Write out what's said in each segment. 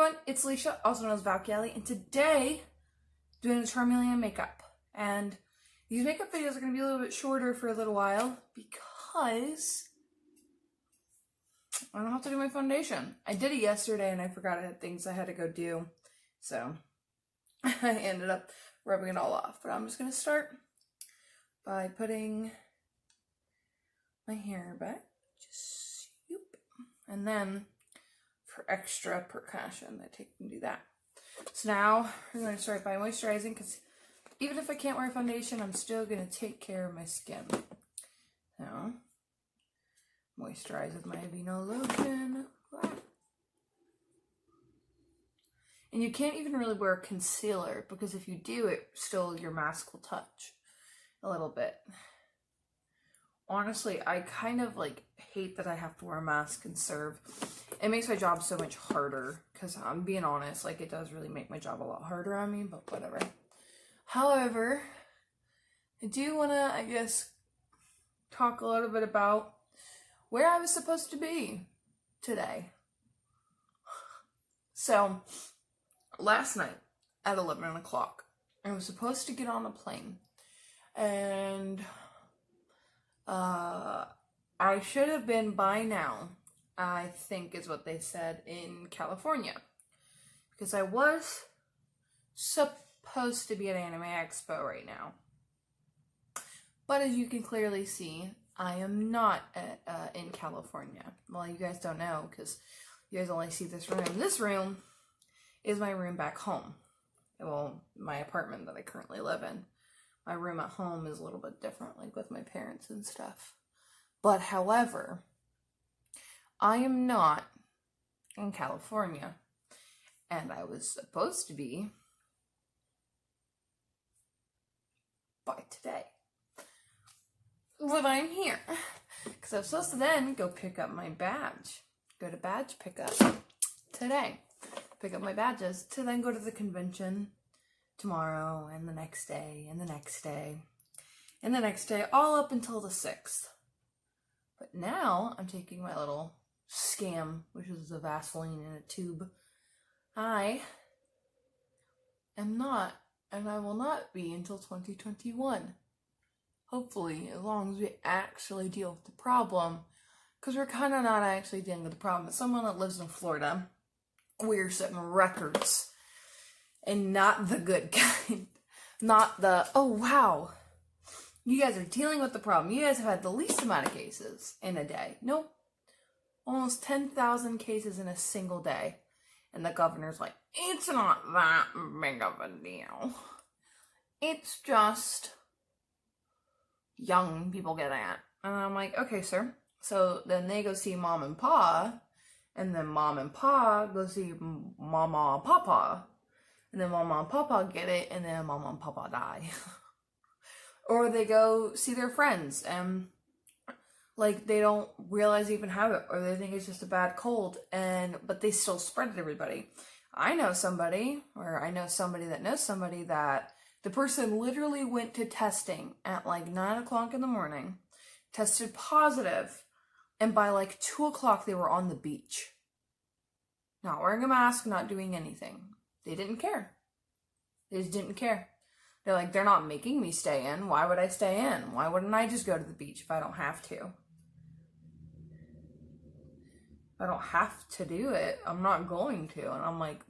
everyone, it's Alicia, also known as Valkyrie, and today doing a Charmeleon makeup. And these makeup videos are going to be a little bit shorter for a little while because I don't have to do my foundation. I did it yesterday and I forgot I had things I had to go do, so I ended up rubbing it all off. But I'm just going to start by putting my hair back, just swoop, and then for extra percussion, I take and do that. So now we're going to start by moisturizing, because even if I can't wear foundation, I'm still going to take care of my skin. So, moisturize with my Aveeno lotion. And you can't even really wear concealer, because if you do, it still, your mask will touch a little bit. Honestly, I kind of hate that I have to wear a mask and serve. It makes my job so much harder, because I'm being honest, it does really make my job a lot harder on me, but whatever. However, I do want to, I guess, talk a little bit about where I was supposed to be today. So, last night at 11 o'clock, I was supposed to get on a plane, and I should have been by now, I think is what they said, in California, because I was supposed to be at Anime Expo right now. But as you can clearly see, I am not in California. Well, you guys don't know, because you guys only see this room. This room is my room back home. Well, my apartment that I currently live in. My room at home is a little bit different, with my parents and stuff. But however, I am not in California, and I was supposed to be by today. But I'm here, because I was supposed to then go pick up my badge. Go to badge pickup today. Pick up my badges to then go to the convention tomorrow, and the next day, and the next day, and the next day, all up until the 6th. But now I'm taking my little scam, which is a Vaseline in a tube. I am not, and I will not be until 2021. Hopefully, as long as we actually deal with the problem, because we're kind of not actually dealing with the problem. As someone that lives in Florida, we're setting records. And not the good kind. Not the, oh wow, you guys are dealing with the problem. You guys have had the least amount of cases in a day. Nope. Almost 10,000 cases in a single day. And the governor's like, it's not that big of a deal. It's just young people getting it. And I'm like, okay, sir. So then they go see mom and pa. And then mom and pa go see mama and papa. And then mama and papa get it, and then mama and papa die. Or they go see their friends, and they don't realize they even have it, or they think it's just a bad cold, but they still spread it to everybody. I know somebody, or I know somebody that knows somebody, that the person literally went to testing at 9 o'clock in the morning, tested positive, and by 2 o'clock they were on the beach. Not wearing a mask, not doing anything. They didn't care. They just didn't care. They're like, they're not making me stay in. Why would I stay in? Why wouldn't I just go to the beach if I don't have to? If I don't have to do it, I'm not going to. And I'm like,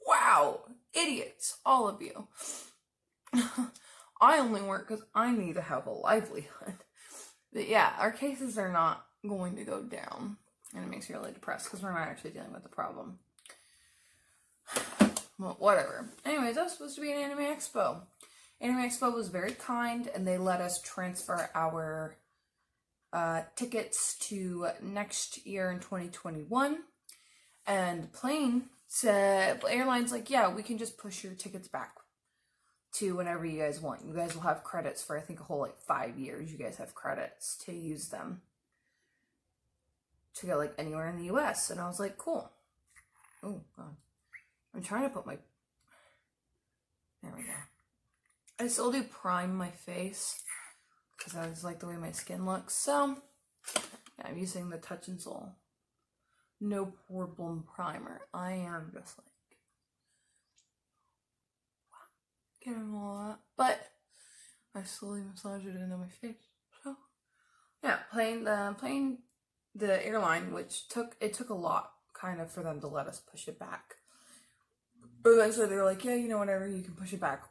wow, idiots, all of you. I only work because I need to have a livelihood. But yeah, our cases are not going to go down. And it makes me really depressed because we're not actually dealing with the problem. Well, whatever. Anyways, I was supposed to be an Anime Expo. Anime Expo was very kind, and they let us transfer our tickets to next year in 2021. And airline's like, yeah, we can just push your tickets back to whenever you guys want. You guys will have credits for, I think, a whole 5 years. You guys have credits to use them to go anywhere in the US. And I was like, cool. Oh, God. I'm trying to put my, there we go. I still do prime my face, because I just like the way my skin looks. So, yeah, I'm using the Touch and Soul no problem primer. I am just like getting all that, but I slowly massage it into my face. So yeah, playing the airline, which took a lot kind of for them to let us push it back. But eventually they were like, yeah, you know, whatever, you can push it back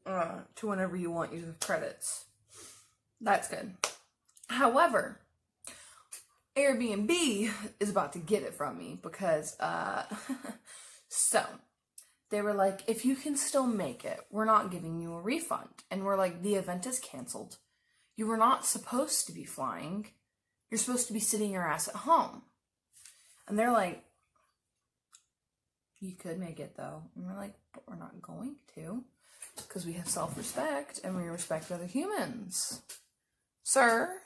to whenever you want, use the credits. That's good. However, Airbnb is about to get it from me because, so they were like, if you can still make it, we're not giving you a refund. And we're like, the event is canceled. You were not supposed to be flying. You're supposed to be sitting your ass at home. And they're like, you could make it though. And we're like, but we're not going to. Because we have self-respect and we respect other humans. Sir,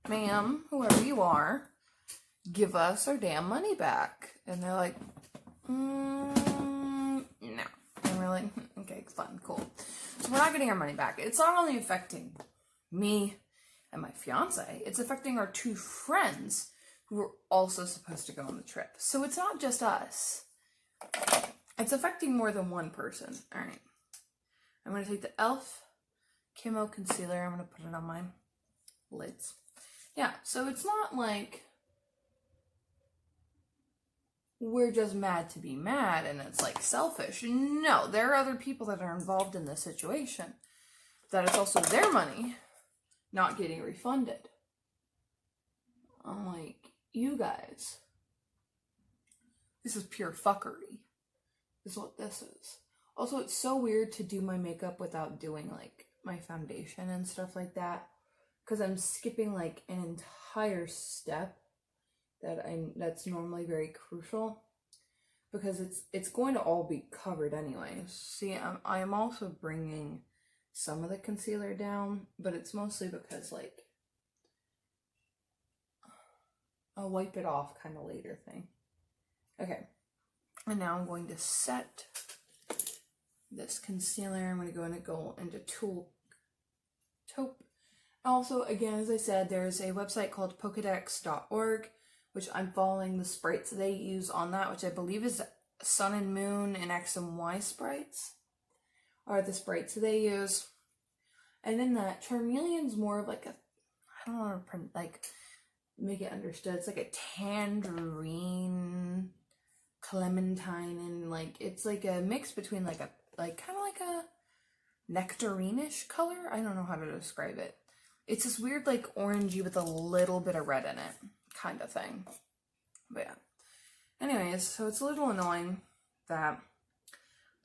ma'am, whoever you are, give us our damn money back. And they're like, no. And we're like, okay, fun, cool. So we're not getting our money back. It's not only affecting me and my fiance, it's affecting our two friends who were also supposed to go on the trip. So it's not just us. It's affecting more than one person. All right. I'm going to take the e.l.f. Camo Concealer. I'm going to put it on my lids. Yeah, so it's not like we're just mad to be mad and it's like selfish. No, there are other people that are involved in this situation that it's also their money not getting refunded. I'm like, you guys, this is pure fuckery, is what this is. Also, it's so weird to do my makeup without doing like my foundation and stuff like that, because I'm skipping like an entire step that's normally very crucial, because it's going to all be covered anyway. See, I'm also bringing some of the concealer down, but it's mostly because like I'll wipe it off kind of later thing. Okay, and now I'm going to set this concealer. I'm going to go into taupe. Also, again, as I said, there's a website called Pokedex.org, which I'm following the sprites they use on that, which I believe is Sun and Moon and X and Y sprites are the sprites they use. And then that Charmeleon's more of like a, I don't know how to like make it understood. It's like a tangerine, clementine, and like it's like a mix between like a kind of like a nectarine-ish color. I don't know how to describe it. It's this weird like orangey with a little bit of red in it kind of thing. But yeah. Anyways, so it's a little annoying that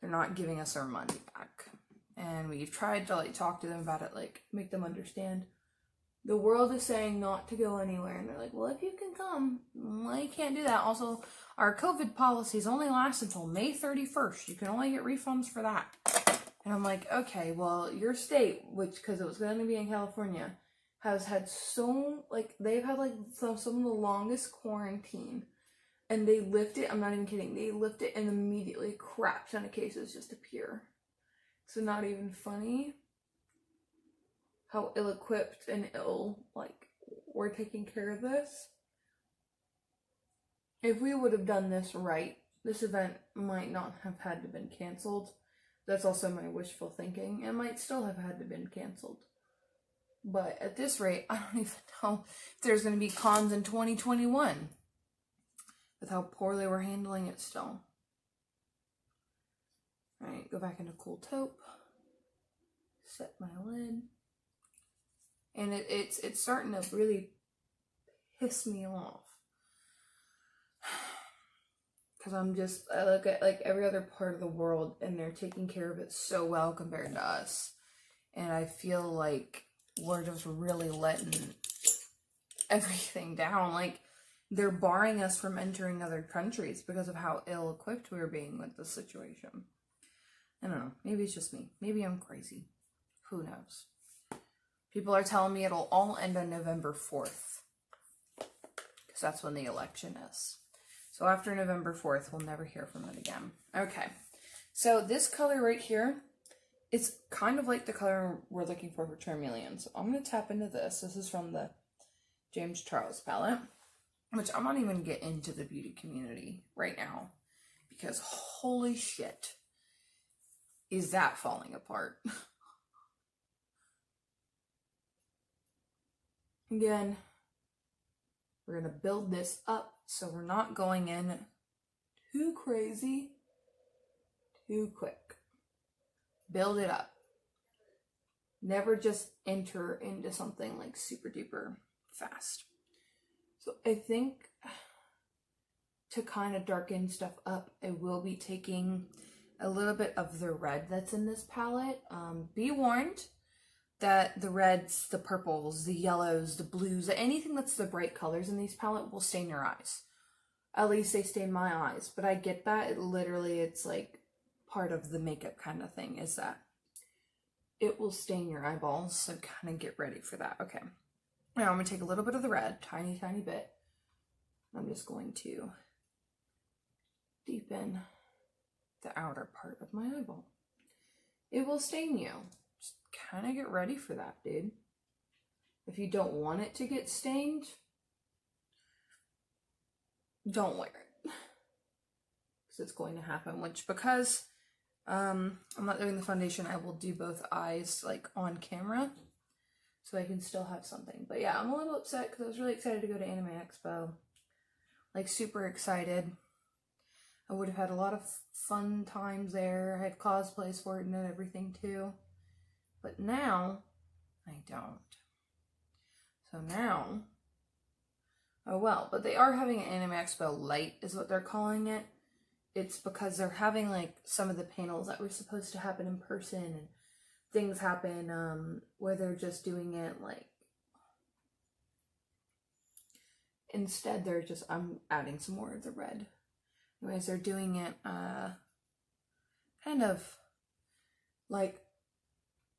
they're not giving us our money back. And we've tried to like talk to them about it, like make them understand. The world is saying not to go anywhere, and they're like, well, if you can come, well, you can't do that. Also, our COVID policies only last until May 31st. You can only get refunds for that. And I'm like, okay, well, your state, which, because it was going to be in California, has had so, like, they've had, like, some of the longest quarantine. And they lift it, I'm not even kidding, they lift it and immediately crap ton of cases just appear. So not even funny how ill-equipped and ill, like, we're taking care of this. If we would have done this right, this event might not have had to been canceled. That's also my wishful thinking. It might still have had to been canceled. But at this rate, I don't even know if there's going to be cons in 2021 with how poorly we're handling it still. Alright, go back into cool taupe. Set my lid. And it's starting to really piss me off. Because I look at like every other part of the world and they're taking care of it so well compared to us. And I feel like we're just really letting everything down. Like, they're barring us from entering other countries because of how ill-equipped we're being with the situation. I don't know. Maybe it's just me. Maybe I'm crazy. Who knows? People are telling me it'll all end on November 4th. Because that's when the election is. So after November 4th, we'll never hear from it again. Okay. So this color right here, it's kind of like the color we're looking for Charmeleon. So I'm going to tap into this. This is from the James Charles palette. which I'm not even going to get into the beauty community right now, because holy shit, is that falling apart. Again, we're going to build this up so we're not going in too crazy, too quick. Build it up. Never just enter into something like super duper fast. So I think to kind of darken stuff up, I will be taking a little bit of the red that's in this palette. Be warned that the reds, the purples, the yellows, the blues, anything that's the bright colors in these palette will stain your eyes. At least they stain my eyes, but I get that. It's like part of the makeup kind of thing, is that it will stain your eyeballs, so kind of get ready for that. Okay, now I'm going to take a little bit of the red, tiny bit. I'm just going to deepen the outer part of my eyeball. It will stain you. Just kind of get ready for that, dude. If you don't want it to get stained, don't wear it. Because it's going to happen, which because I'm not doing the foundation, I will do both eyes like on camera so I can still have something. But yeah, I'm a little upset because I was really excited to go to Anime Expo. Like super excited. I would have had a lot of fun times there. I had cosplays for it and everything too. But now, I don't. So now, oh well. But they are having an Anime Expo Light is what they're calling it. It's because they're having like some of the panels that were supposed to happen in person and things happen where they're just doing it like, instead they're just, I'm adding some more of the red. Anyways, they're doing it kind of like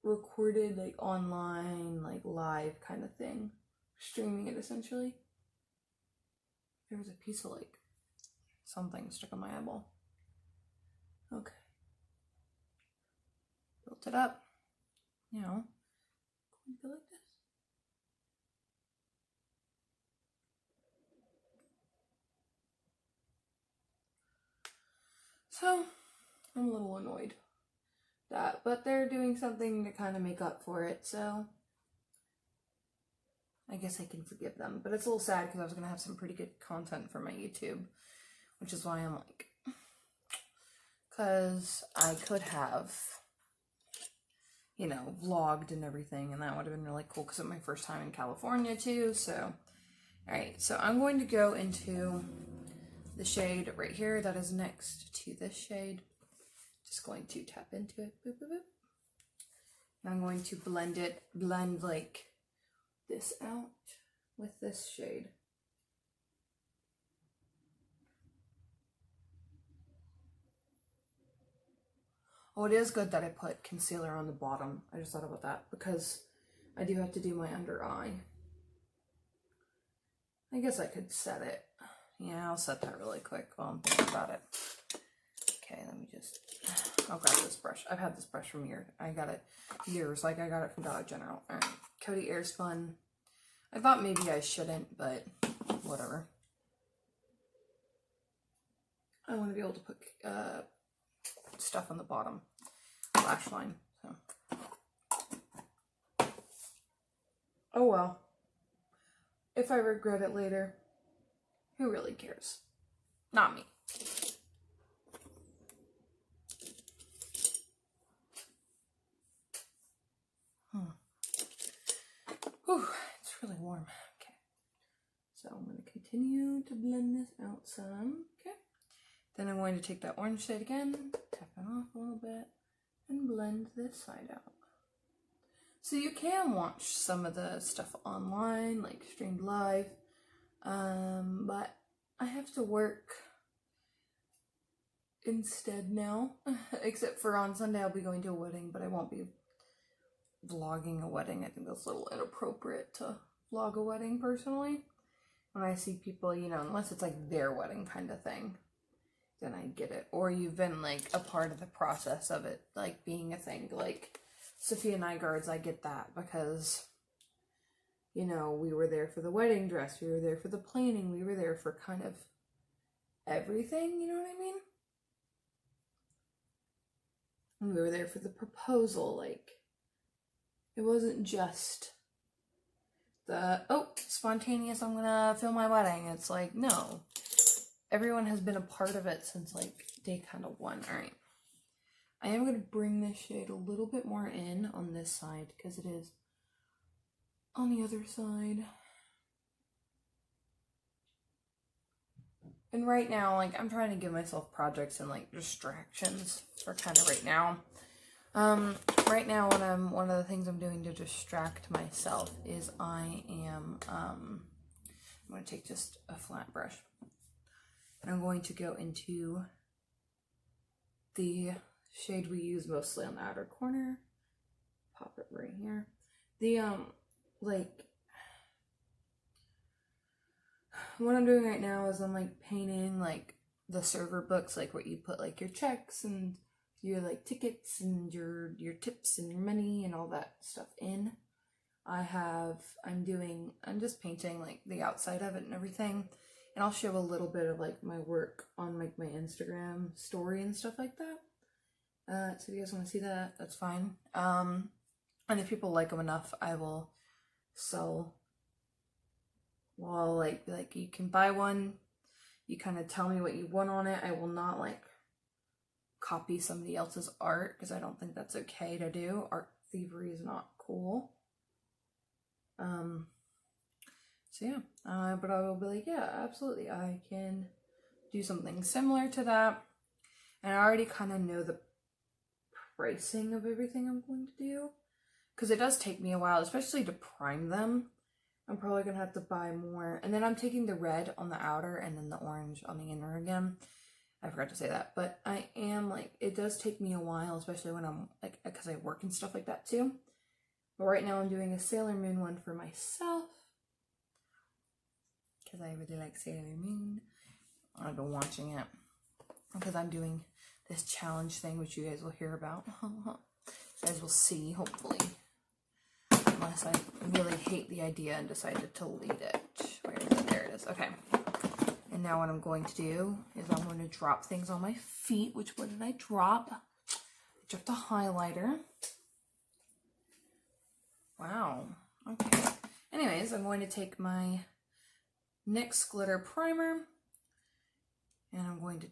recorded, like online, like live kind of thing. Streaming it essentially. There was a piece of like something stuck on my eyeball. Okay. Built it up. Now, go like this. So, I'm a little annoyed that, but they're doing something to kind of make up for it, so I guess I can forgive them. But it's a little sad because I was going to have some pretty good content for my YouTube, which is why I'm like, because I could have, you know, vlogged and everything, and that would have been really cool because it's my first time in California too. So, alright, so I'm going to go into the shade right here that is next to this shade. Just going to tap into it. Boop, boop, boop. And I'm going to blend like this out with this shade. Oh, it is good that I put concealer on the bottom. I just thought about that because I do have to do my under eye. I guess I could set it. Yeah, I'll set that really quick while I'm thinking about it. Okay, let me just, I'll grab this brush. I've had this brush from years. I got it years, like I got it from Dollar General. All right, Coty Airspun. I thought maybe I shouldn't, but whatever. I want to be able to put stuff on the bottom lash line. So. Oh well. If I regret it later, who really cares? Not me. Whew, it's really warm. Okay. So I'm going to continue to blend this out some. Okay. Then I'm going to take that orange shade again, tap it off a little bit, and blend this side out. So you can watch some of the stuff online, like streamed live, but I have to work instead now, except for on Sunday I'll be going to a wedding, but I won't be vlogging a wedding. I think that's a little inappropriate to vlog a wedding personally. When I see people, you know, unless it's like their wedding kind of thing, then I get it. Or you've been like a part of the process of it, like being a thing, like Sophia Nygaard's, I get that because You know, we were there for the wedding dress, we were there for the planning, we were there for kind of everything, you know what I mean? And we were there for the proposal, like, it wasn't just the, oh, spontaneous, I'm gonna film my wedding. It's like, no. Everyone has been a part of it since, like, day kind of one. Alright. I am gonna bring this shade a little bit more in on this side, because it is on the other side. And right now, like, I'm trying to give myself projects and, like, distractions for kind of right now. Right now, one of the things I'm doing to distract myself is I'm going to take just a flat brush. And I'm going to go into the shade we use mostly on the outer corner. Pop it right here. The, like, what I'm doing right now is I'm, like, painting, like, the server books, like, where you put, like, your checks and your, like, tickets and your tips and your money and all that stuff in. I'm just painting, like, the outside of it and everything. And I'll show a little bit of, like, my work on, like, my Instagram story and stuff like that. So if you guys want to see that, that's fine. And if people like them enough, I will sell. Well, like you can buy one. You kind of tell me what you want on it. I will not, like, copy somebody else's art, because I don't think that's okay to do. Art thievery is not cool. So yeah, but I will be like, yeah, absolutely, I can do something similar to that. And I already kind of know the pricing of everything I'm going to do, because it does take me a while, especially to prime them. I'm probably gonna have to buy more. And then I'm taking the red on the outer and then the orange on the inner again. I forgot to say that, but I am, like, it does take me a while, especially when I'm, like, because I work and stuff like that too. But right now I'm doing a Sailor Moon one for myself, because I really like Sailor Moon. I've been watching it because I'm doing this challenge thing, which you guys will hear about. You guys will see, hopefully. Unless I really hate the idea and decide to delete it. Where is it? There it is. Okay. And now what I'm going to do is I'm going to drop things on my feet. Which one did I drop? I dropped a highlighter. Wow. Okay. Anyways, I'm going to take my NYX glitter primer. And I'm going to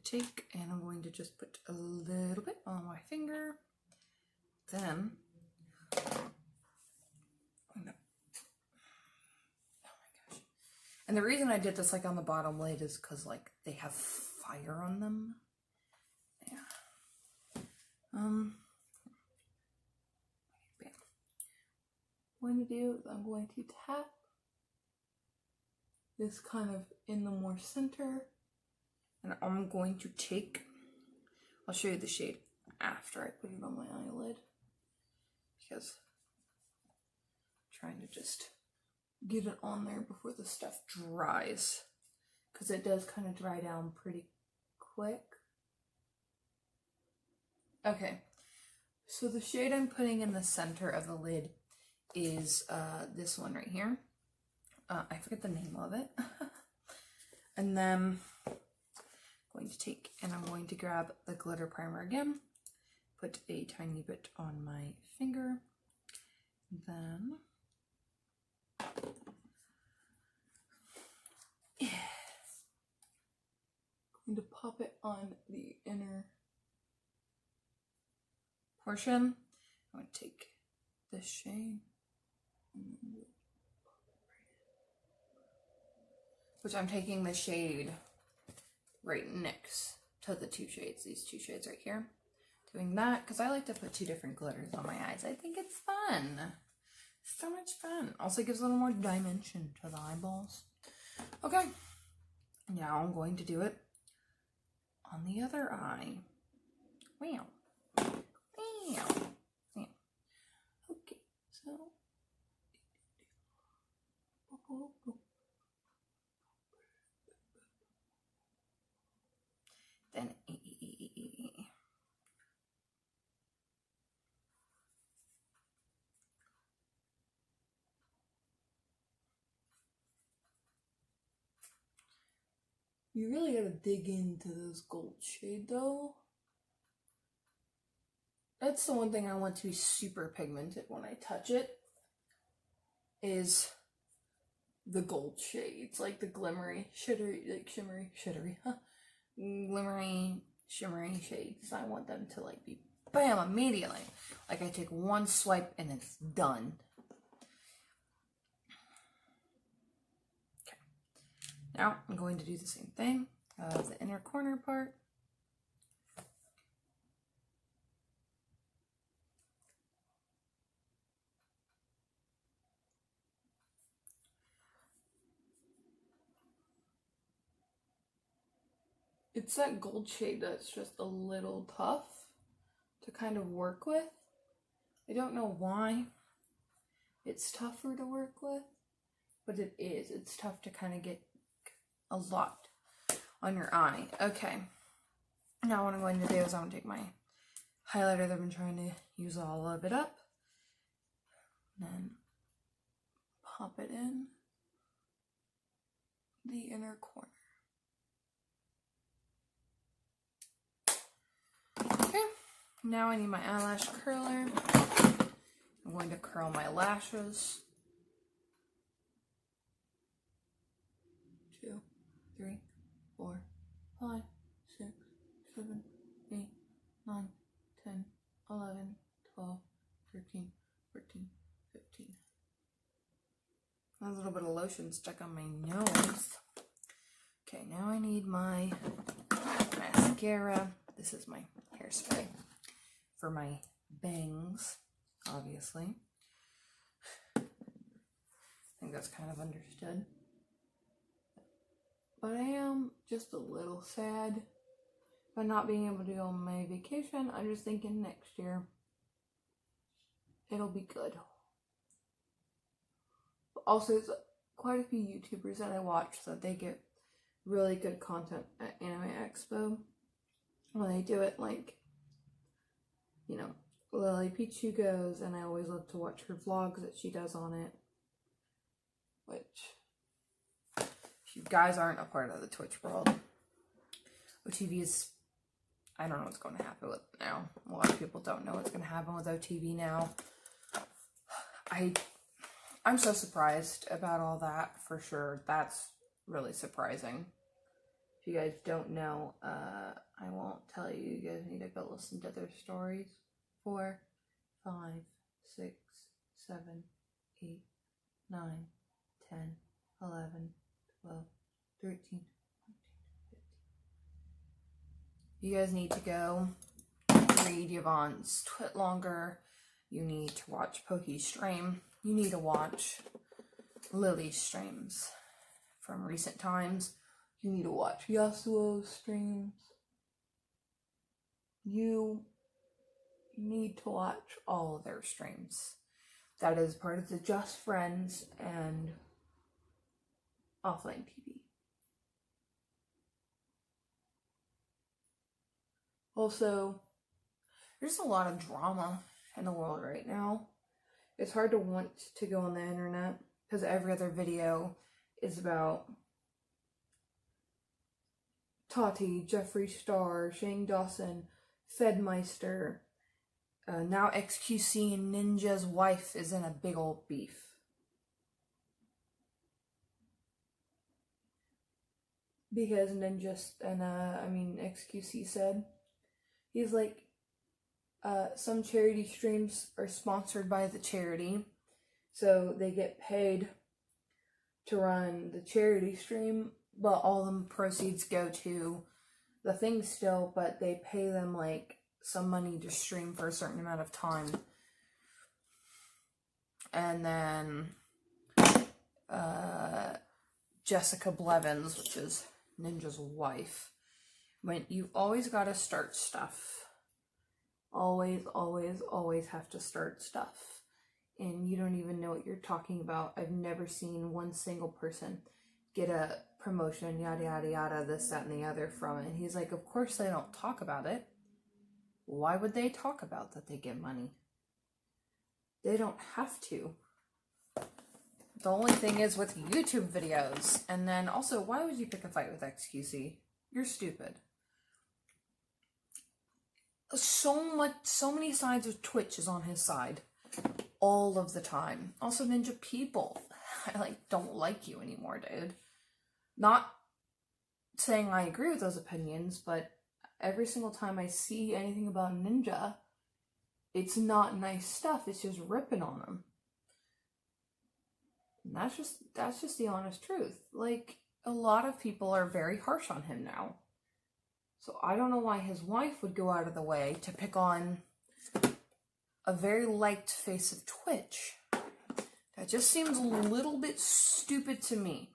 just put a little bit on my finger. Then and the reason I did this, like, on the bottom lid is because, like, they have fire on them. Yeah. Bam. What I'm going to do is I'm going to tap this kind of in the more center. And I'm going to take, I'll show you the shade after I put it on my eyelid. Because I'm trying to just get it on there before the stuff dries, because it does kind of dry down pretty quick. Okay, so the shade I'm putting in the center of the lid is this one right here. I forget the name of it. And then I'm going to take, and I'm going to grab the glitter primer again, put a tiny bit on my finger, then going to pop it on the inner portion. I'm going to take this shade, which I'm taking the shade right next to the two shades, these two shades right here. Doing that because I like to put two different glitters on my eyes. I think it's fun. So much fun. Also gives a little more dimension to the eyeballs. Okay. Now I'm going to do it on the other eye. Wow. Wow. Yeah. Okay, so then You really gotta dig into this gold shade though. That's the one thing I want to be super pigmented when I touch it, is the gold shades, like the glimmery, glimmery, shimmery shades. I want them to like be bam immediately. Like I take one swipe and it's done. Okay. Now I'm going to do the same thing, the inner corner part. It's that gold shade that's just a little tough to kind of work with. I don't know why it's tougher to work with, but it is. It's tough to kind of get a lot on your eye. Okay. Now what I'm going to do is I'm going to take my highlighter that I've been trying to use all of it up, and then pop it in the inner corner. Okay, now I need my eyelash curler. I'm going to curl my lashes. 2, 3, 4, 5, 6, 7, 8, 9, 10, 11, 12, 13, 14, 15. A little bit of lotion stuck on my nose. Okay, now I need my mascara. This is my hairspray for my bangs, obviously. I think that's kind of understood. But I am just a little sad by not being able to go on my vacation. I'm just thinking next year it'll be good. Also, there's quite a few YouTubers that I watch that they get really good content at Anime Expo. When they do it, like, you know, Lily Pichu goes, and I always love to watch her vlogs that she does on it. Which, if you guys aren't a part of the Twitch world, OTV is, I don't know what's going to happen with it now. A lot of people don't know what's going to happen with OTV now. I'm so surprised about all that, for sure. That's really surprising. If you guys don't know, I won't tell you. You guys need to go listen to their stories. 4, 5, 6, 7, 8, 9, 10, 11, 12, 13, 14, 15. You guys need to go read Yvonne's Twit longer. You need to watch Pokey's stream. You need to watch Lily's streams from recent times. You need to watch Yasuo's streams. You need to watch all of their streams. That is part of the Just Friends and Offline TV. Also, there's a lot of drama in the world right now. It's hard to want to go on the internet because every other video is about Tati, Jeffree Star, Shane Dawson, Fedmeister. Now XQC and Ninja's wife is in a big old beef. Because XQC said, he's like, some charity streams are sponsored by the charity, so they get paid to run the charity stream, but all the proceeds go to the thing still, but they pay them like some money to stream for a certain amount of time. And then Jessica Blevins, which is Ninja's wife, went, "You always gotta start stuff. Always, always, always have to start stuff. And you don't even know what you're talking about. I've never seen one single person get a promotion, yada, yada, yada, this, that, and the other from it." And he's like, of course they don't talk about it. Why would they talk about that they get money? They don't have to. The only thing is with YouTube videos. And then also, why would you pick a fight with XQC? You're stupid. So many sides of Twitch is on his side. All of the time. Also, Ninja People. I don't like you anymore, dude. Not saying I agree with those opinions, but every single time I see anything about Ninja, it's not nice stuff. It's just ripping on him. And that's just the honest truth. A lot of people are very harsh on him now. So I don't know why his wife would go out of the way to pick on a very liked face of Twitch. That just seems a little bit stupid to me.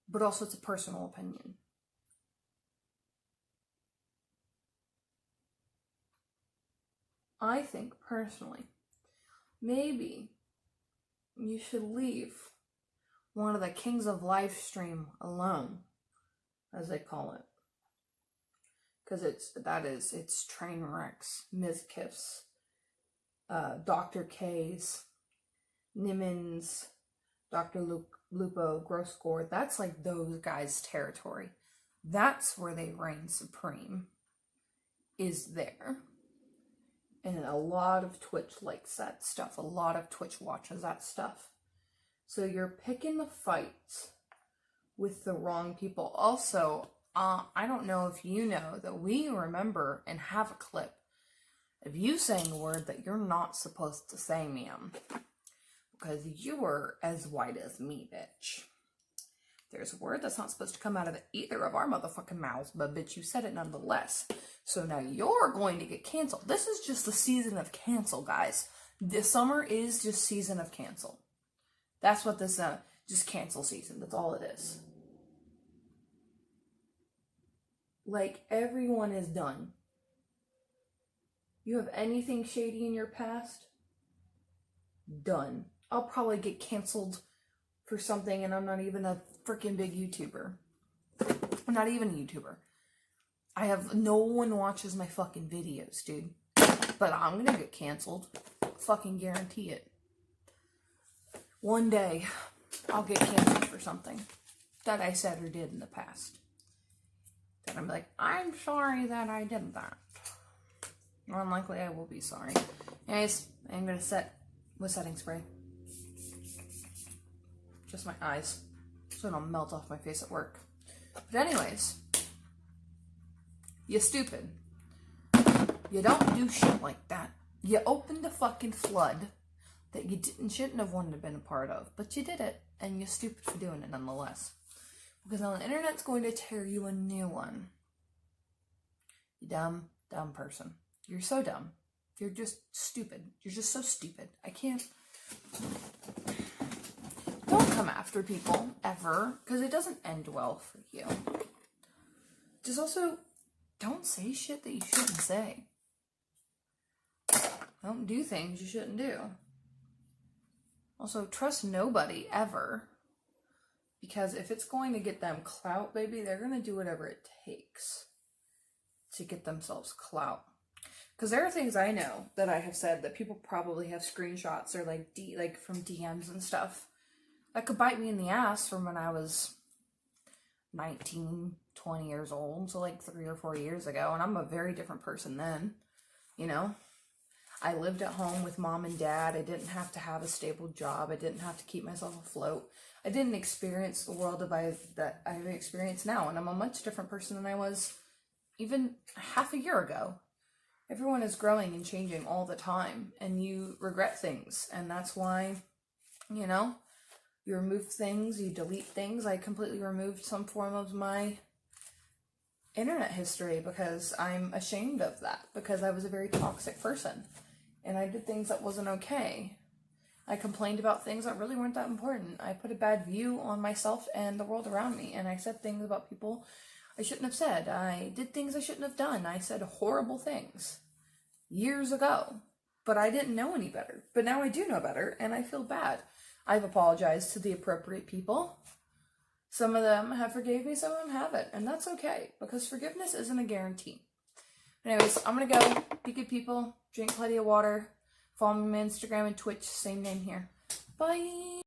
But also it's a personal opinion. I think, personally, maybe you should leave one of the kings of live stream alone, as they call it. Because it's train wrecks, Ms. Kiff's, Dr. K's, Nimmons, Dr. Lupo, Gross Gore. That's those guys' territory. That's where they reign supreme, is there. And a lot of Twitch likes that stuff. A lot of Twitch watches that stuff. So you're picking the fights with the wrong people. Also, I don't know if you know that we remember and have a clip of you saying a word that you're not supposed to say, ma'am. Because you were as white as me, bitch. There's a word that's not supposed to come out of either of our motherfucking mouths, but bitch, you said it nonetheless. So now you're going to get canceled. This is just the season of cancel, guys. This summer is just season of cancel. That's what this, just cancel season. That's all it is. Everyone is done. You have anything shady in your past? Done. I'll probably get canceled for something, and I'm not even a freaking big YouTuber. I'm not even a YouTuber. No one watches my fucking videos, dude. But I'm gonna get canceled. Fucking guarantee it. One day, I'll get canceled for something that I said or did in the past. Then I'm like, I'm sorry that I did that. More than likely, I will be sorry. Anyways, I'm gonna set with setting spray. Just my eyes, so it don't melt off my face at work. But anyways, you stupid. You don't do shit like that. You opened a fucking flood that you shouldn't have wanted to been a part of, but you did it, and you're stupid for doing it nonetheless. Because now the internet's going to tear you a new one. You dumb person. You're so dumb. You're just stupid. You're just so stupid. I can't. Don't come after people, ever, because it doesn't end well for you. Just also, don't say shit that you shouldn't say. Don't do things you shouldn't do. Also, trust nobody, ever. Because if it's going to get them clout, baby, they're going to do whatever it takes to get themselves clout. Because there are things I know that I have said that people probably have screenshots or from DMs and stuff that could bite me in the ass from when I was 19, 20 years old. So 3 or 4 years ago. And I'm a very different person then, you know. I lived at home with mom and dad. I didn't have to have a stable job. I didn't have to keep myself afloat. I didn't experience the world that I've experienced now. And I'm a much different person than I was even half a year ago. Everyone is growing and changing all the time. And you regret things. And that's why, you know, you remove things, you delete things. I completely removed some form of my internet history because I'm ashamed of that. Because I was a very toxic person. And I did things that wasn't okay. I complained about things that really weren't that important. I put a bad view on myself and the world around me. And I said things about people I shouldn't have said. I did things I shouldn't have done. I said horrible things years ago. But I didn't know any better. But now I do know better, and I feel bad. I've apologized to the appropriate people. Some of them have forgave me, some of them haven't. And that's okay, because forgiveness isn't a guarantee. Anyways, I'm going to go. Be good people. Drink plenty of water. Follow me on Instagram and Twitch. Same name here. Bye.